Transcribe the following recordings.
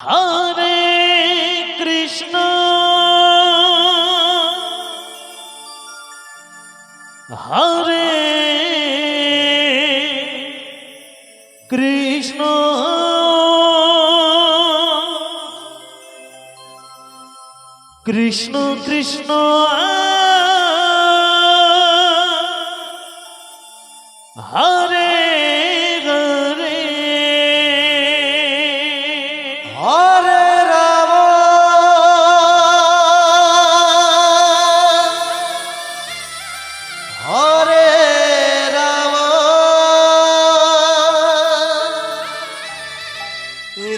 Hare Krishna Hare Krishna Krishna Krishna Hare Hare Hare Ram Hare Ram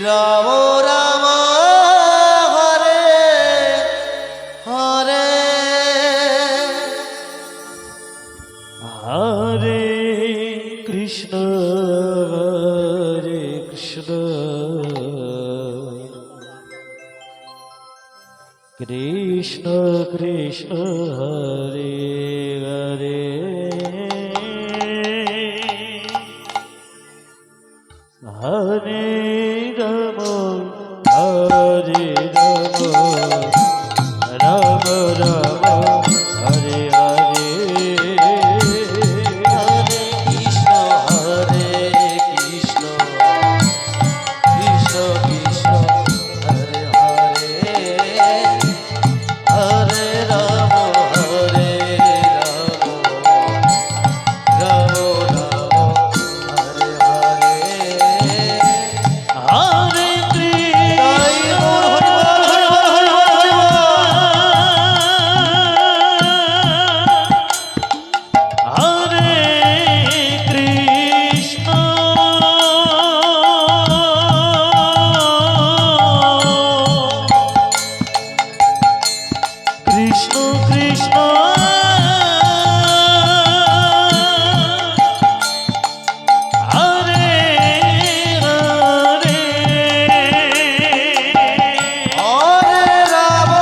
Ram Ram Hare Hare Hare Krishna Krishna Krishna Hare Hare Hare Ram Hare Ram Ram Ram Hare Hare Hare Krishna Krishna Krishna Hare Hare Hare Ram Hare Ram Ram Ram Hare Hare Hare Krishna Krishna Hare Hare Hare Ram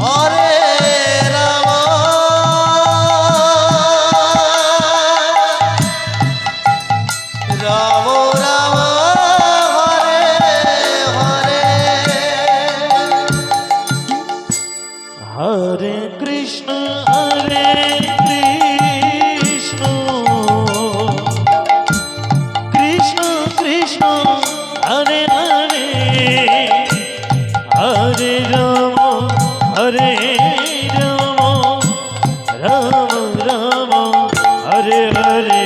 Hare Ram Ram Ram Hare Hare Hare Krishna Hare Krishna Krishna Krishna Hare Hare Hare Ram Hare Ram Ram Ram Hare Hare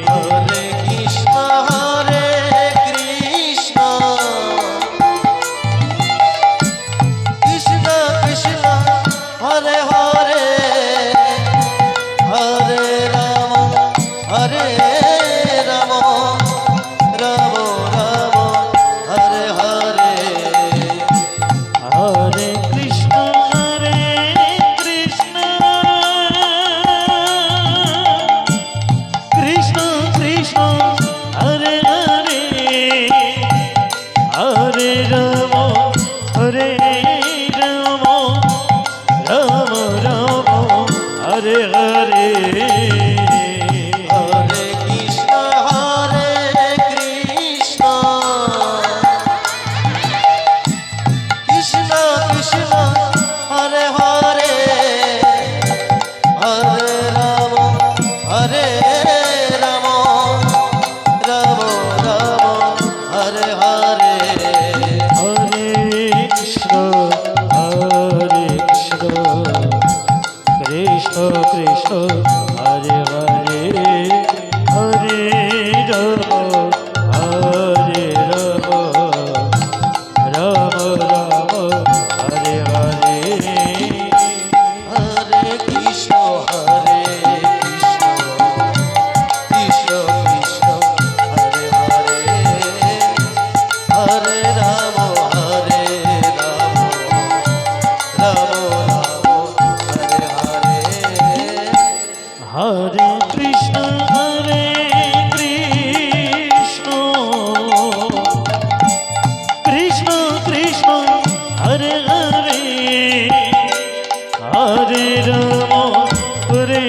Hare Krishna Krishna Krishna Hare Hare Hare Ram Hare Ram Ram Ram Hare Hare Hare Krishna Krishna Krishna Krishna Hare Hare Hare Ram Hare Ram Ram Ram Hare Hare Hare Krishna Krishna Krishna Krishna Hare Hare Hare Ram Hare Ram Ram Ram Hare Hare Hare Krishna Krishna Krishna Hare Hare Hare Ram Hare Ram Ram Ram Hare Hare Hare Krishna Krishna Krishna Hare Hare Hare Ram Hare Ram Ram Ram Hare Hare Hare Krishna Krishna Krishna Krishna Hare Hare Hare Ram Hare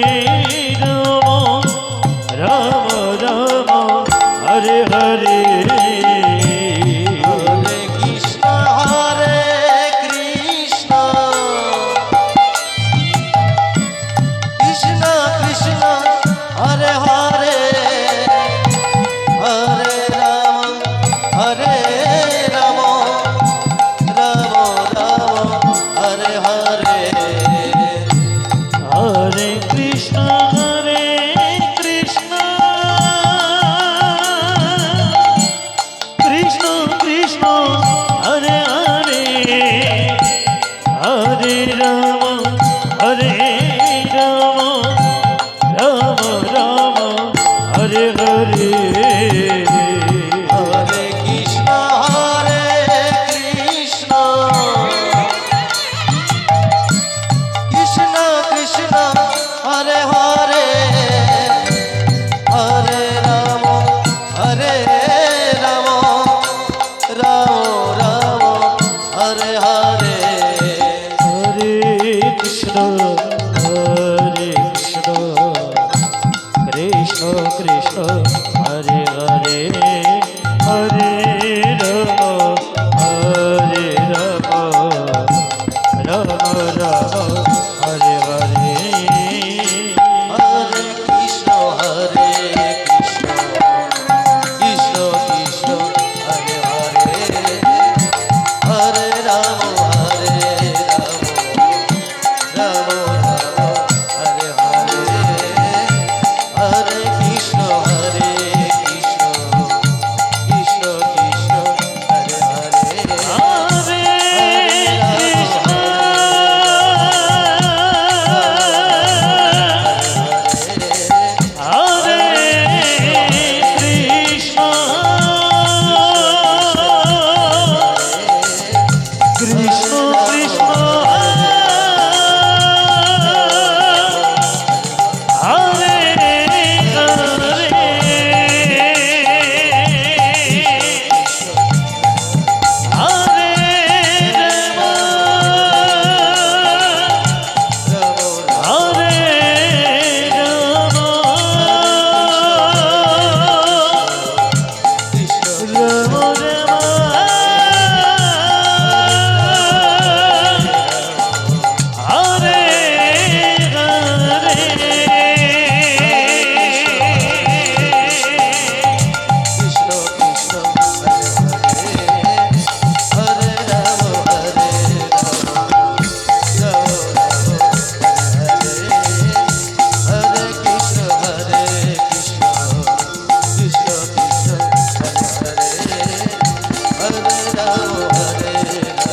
Hare